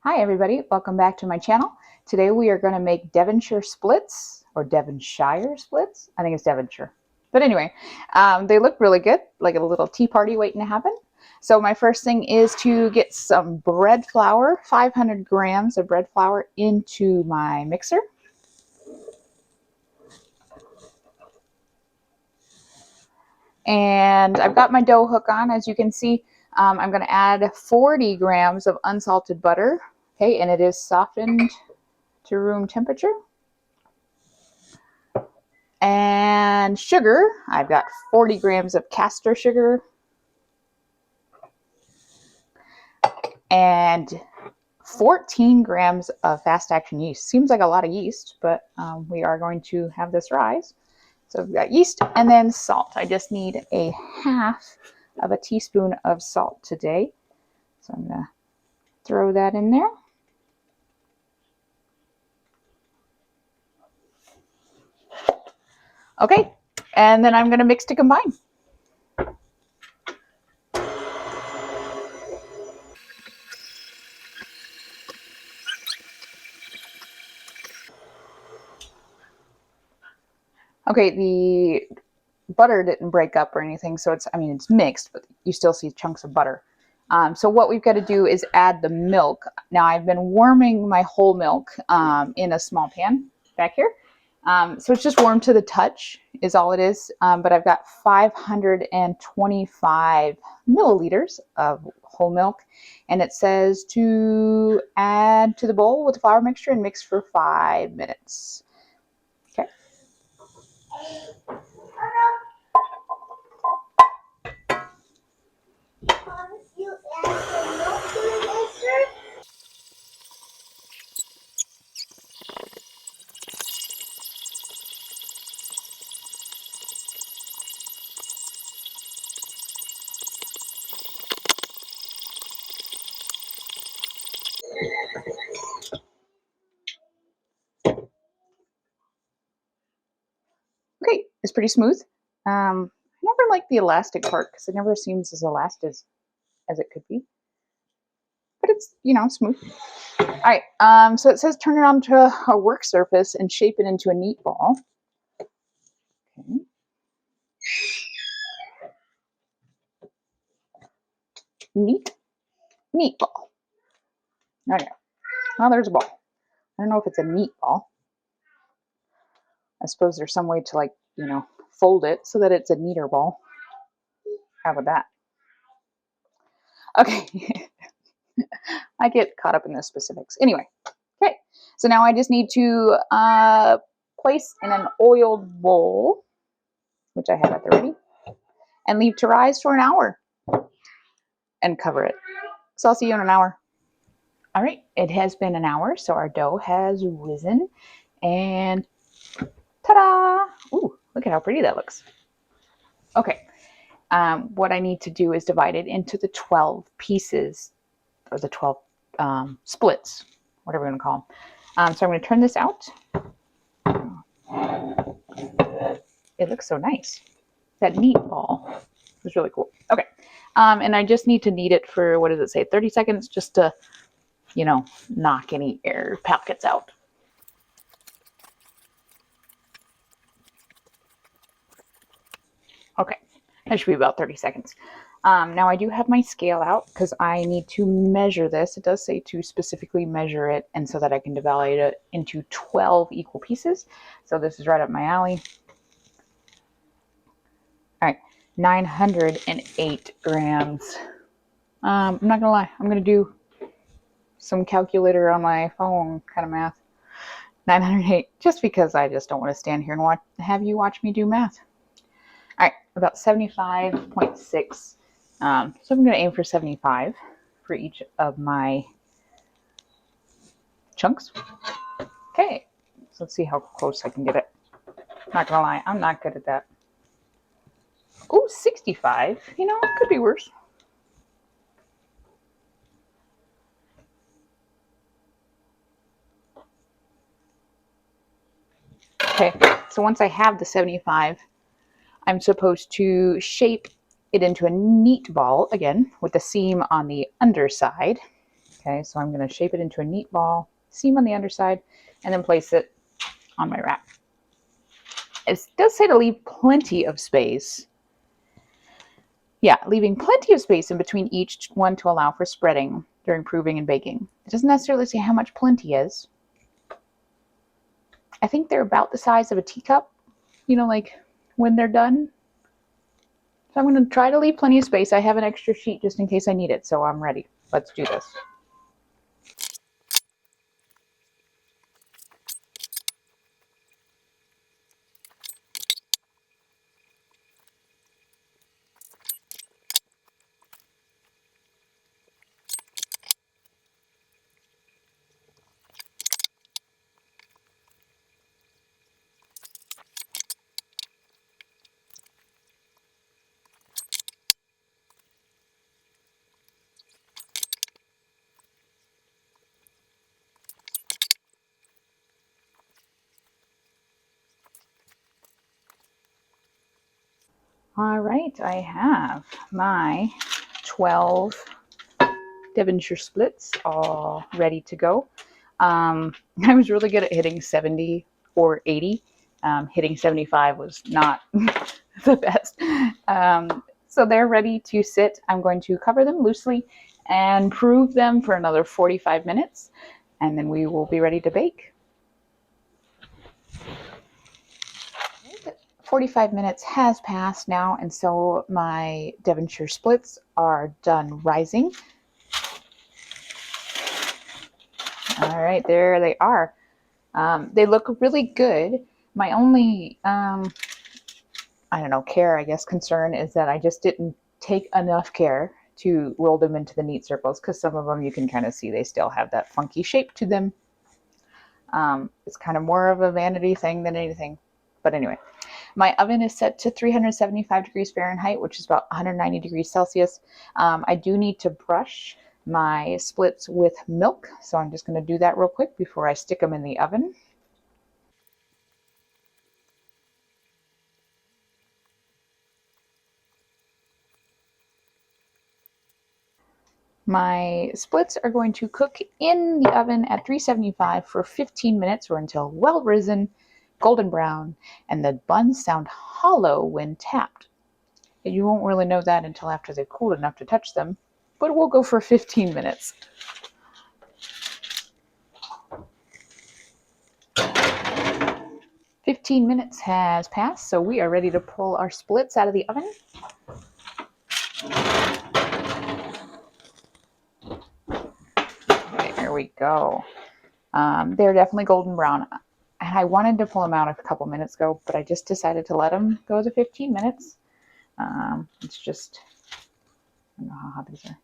Hi everybody, welcome back to my channel. Today we are going to make Devonshire splits, or Devonshire splits. I think it's Devonshire. But anyway, they look really good, like a little tea party waiting to happen. So my first thing is to get some bread flour, 500 grams of bread flour into my mixer. And I've got my dough hook on, as you can see. I'm going to add 40 grams of unsalted butter. Okay, and it is softened to room temperature. And sugar, I've got 40 grams of caster sugar and 14 grams of fast action yeast. Seems like a lot of yeast, but we are going to have this rise. So we've got yeast and then salt. I just need a half of a teaspoon of salt today. So I'm going to throw that in there. Okay, and then I'm going to mix to combine. Okay, the butter didn't break up or anything, so it's mixed, but you still see chunks of butter. So what we've got to do is add the milk. Now I've been warming my whole milk in a small pan back here. So it's just warm to the touch is all it is. But I've got 525 milliliters of whole milk, and it says to add to the bowl with the flour mixture and mix for 5 minutes. Okay. Okay, it's pretty smooth. I never like the elastic part because it never seems as elastic as it could be. But it's, smooth. All right, so it says turn it onto a work surface and shape it into a neat ball. Okay. Neat ball. Okay. Well, there's a ball. I don't know if it's a neat ball. I suppose there's some way to fold it so that it's a neater ball. How about that? Okay. I get caught up in the specifics. Anyway, okay. So now I just need to place in an oiled bowl, which I have at the ready, and leave to rise for an hour and cover it. So I'll see you in an hour. All right, it has been an hour, so our dough has risen, and ta-da! Ooh, look at how pretty that looks. Okay, what I need to do is divide it into the 12 pieces, or the 12 splits, whatever you want to call them. So I'm going to turn this out. It looks so nice. That neat ball was really cool. Okay, and I just need to knead it for, what does it say, 30 seconds, just to knock any air pockets out. Okay, that should be about 30 seconds. Now I do have my scale out because I need to measure this. It does say to specifically measure it, and so that I can divide it into 12 equal pieces. So this is right up my alley. All right, 908 grams. I'm not gonna lie, I'm gonna do some calculator on my phone kind of math. 908, just because I just don't want to stand here and have you watch me do math. All right, about 75.6. So I'm going to aim for 75 for each of my chunks. Okay, so let's see how close I can get it. Not gonna lie, I'm not good at that. Oh, 65. It could be worse. Okay, so once I have the 75, I'm supposed to shape it into a neat ball, again, with the seam on the underside. Okay, so I'm going to shape it into a neat ball, seam on the underside, and then place it on my rack. It does say to leave plenty of space. Yeah, leaving plenty of space in between each one to allow for spreading during proving and baking. It doesn't necessarily say how much plenty is. I think they're about the size of a teacup, you know, like when they're done. So I'm going to try to leave plenty of space. I have an extra sheet just in case I need it, so I'm ready. Let's do this. All right, I have my 12 Devonshire splits all ready to go. I was really good at hitting 70 or 80. Hitting 75 was not the best. So they're ready to sit. I'm going to cover them loosely and prove them for another 45 minutes, and then we will be ready to bake. 45 minutes has passed now, and so my Devonshire splits are done rising. All right, there they are. They look really good. My only, I don't know, care, I guess, concern is that I just didn't take enough care to roll them into the neat circles, because some of them you can kind of see they still have that funky shape to them. It's kind of more of a vanity thing than anything. But anyway, my oven is set to 375 degrees Fahrenheit, which is about 190 degrees Celsius. I do need to brush my splits with milk, so I'm just going to do that real quick before I stick them in the oven. My splits are going to cook in the oven at 375 for 15 minutes or until well risen, golden brown, and the buns sound hollow when tapped. You won't really know that until after they've cooled enough to touch them, but we'll go for 15 minutes. 15 minutes has passed, so we are ready to pull our splits out of the oven. Okay, here we go. They're definitely golden brown. And I wanted to pull them out a couple minutes ago, but I just decided to let them go to 15 minutes. It's just, I don't know how hot these are.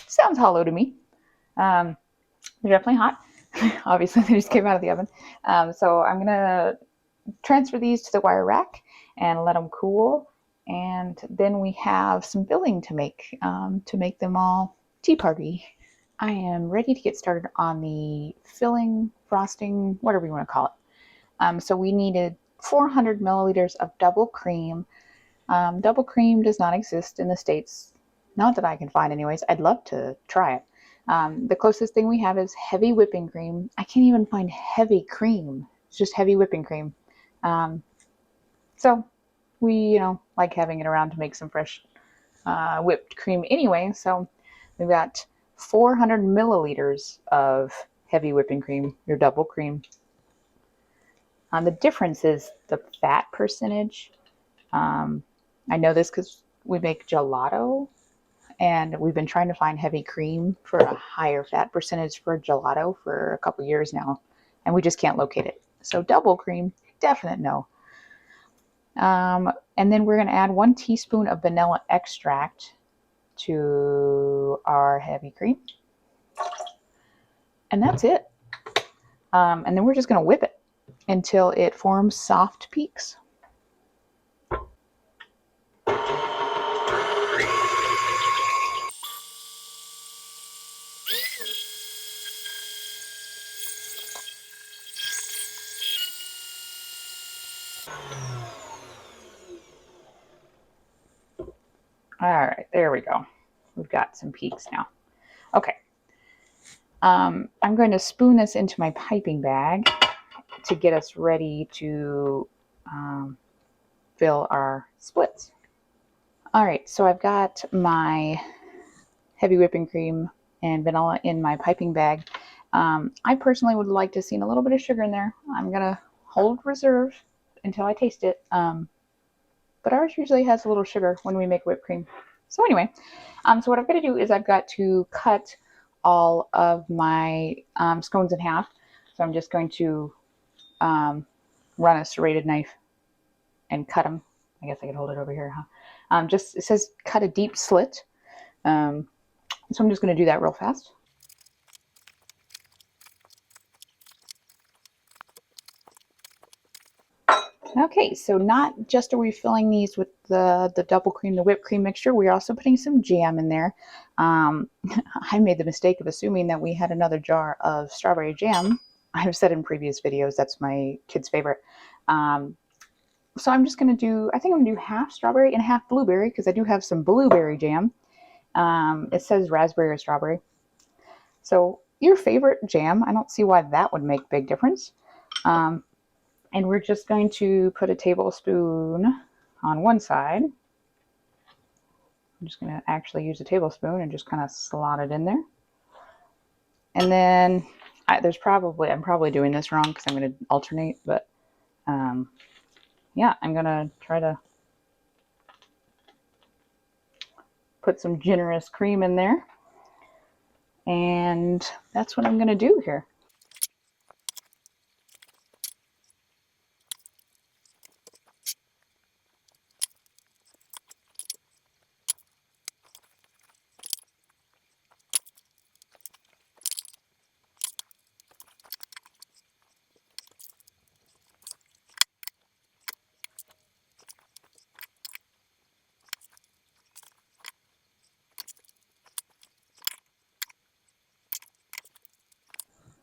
Sounds hollow to me. They're definitely hot. Obviously, they just came out of the oven. So I'm going to transfer these to the wire rack and let them cool. And then we have some filling to make them all tea party. I am ready to get started on the filling, frosting, whatever you want to call it. So we needed 400 milliliters of double cream. Double cream does not exist in the States. Not that I can find anyways. I'd love to try it. The closest thing we have is heavy whipping cream. I can't even find heavy cream. It's just heavy whipping cream. So we, like having it around to make some fresh whipped cream anyway. So we've got 400 milliliters of heavy whipping cream, your double cream. The difference is the fat percentage. I know this because we make gelato, and we've been trying to find heavy cream for a higher fat percentage for gelato for a couple years now, and we just can't locate it. So double cream, definite no. And then we're going to add 1 teaspoon of vanilla extract to our heavy cream. And that's it. And then we're just going to whip it until it forms soft peaks. All right, there we go. we've got some peaks now. Okay. I'm going to spoon this into my piping bag to get us ready to fill our splits. All right, so I've got my heavy whipping cream and vanilla in my piping bag. I personally would like to see a little bit of sugar in there. I'm going to hold reserve until I taste it. But ours usually has a little sugar when we make whipped cream. So anyway, so what I've got to do is I've got to cut all of my scones in half. So I'm just going to run a serrated knife and cut them. I guess I could hold it over here, huh? It says cut a deep slit. So I'm just going to do that real fast. Okay, so not just are we filling these with the double cream, the whipped cream mixture, we're also putting some jam in there. I made the mistake of assuming that we had another jar of strawberry jam. I've said in previous videos that's my kid's favorite. So I'm just going to do, I think I'm going to do half strawberry and half blueberry because I do have some blueberry jam. It says raspberry or strawberry. So your favorite jam, I don't see why that would make a big difference. And we're just going to put a tablespoon on one side. I'm just going to actually use a tablespoon and just kind of slot it in there. And then I'm probably doing this wrong because I'm going to alternate, but yeah, I'm going to try to put some generous cream in there. And that's what I'm going to do here.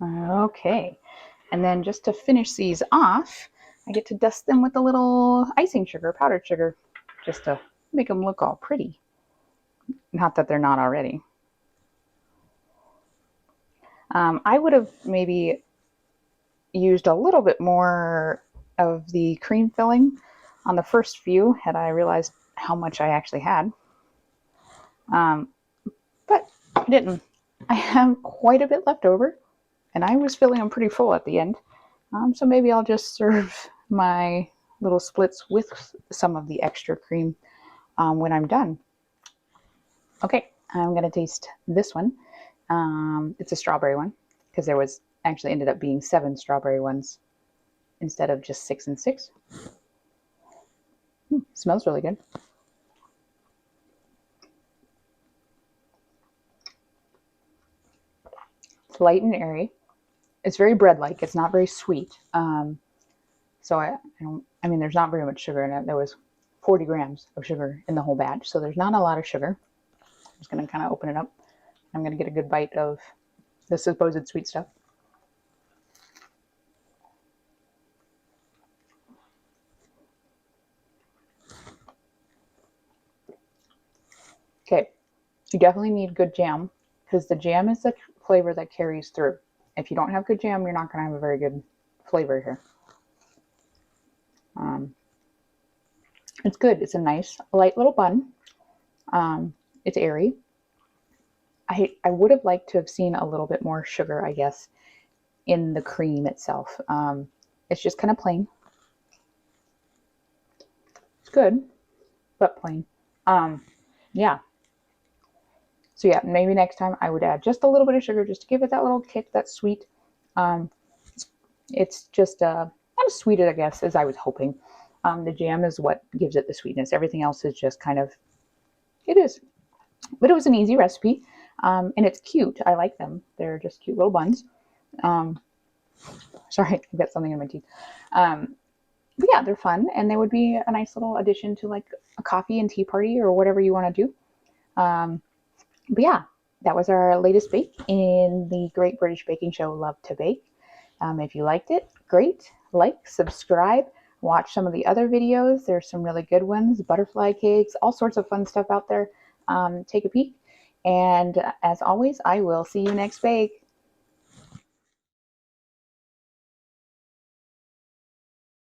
Okay, and then just to finish these off, I get to dust them with a little icing sugar, powdered sugar, just to make them look all pretty. Not that they're not already. I would have maybe used a little bit more of the cream filling on the first few had I realized how much I actually had. But I didn't. I have quite a bit left over, and I was feeling them pretty full at the end. So maybe I'll just serve my little splits with some of the extra cream when I'm done. Okay, I'm going to taste this one. It's a strawberry one because there was actually ended up being 7 strawberry ones instead of just 6 and 6. Smells really good. It's light and airy. It's very bread-like. It's not very sweet. So I mean, there's not very much sugar in it. There was 40 grams of sugar in the whole batch, so there's not a lot of sugar. I'm just going to kind of open it up. I'm going to get a good bite of the supposed sweet stuff. Okay, you definitely need good jam because the jam is the flavor that carries through. If you don't have good jam, you're not going to have a very good flavor here. It's good. It's a nice, light little bun. It's airy. I would have liked to have seen a little bit more sugar, I guess, in the cream itself. It's just kind of plain. It's good, but plain. Yeah. So yeah, maybe next time I would add just a little bit of sugar just to give it that little kick, that sweet. It's just not as sweet, I guess, as I was hoping. The jam is what gives it the sweetness. Everything else is just kind of, it is. But it was an easy recipe, and it's cute. I like them. They're just cute little buns. Sorry, I got something in my teeth. But yeah, they're fun, and they would be a nice little addition to like a coffee and tea party or whatever you want to do. But yeah, that was our latest bake in the Great British Baking Show Love to Bake. If you liked it, great. Like, subscribe, watch some of the other videos. There's some really good ones, butterfly cakes, all sorts of fun stuff out there. Take a peek. And as always, I will see you next bake.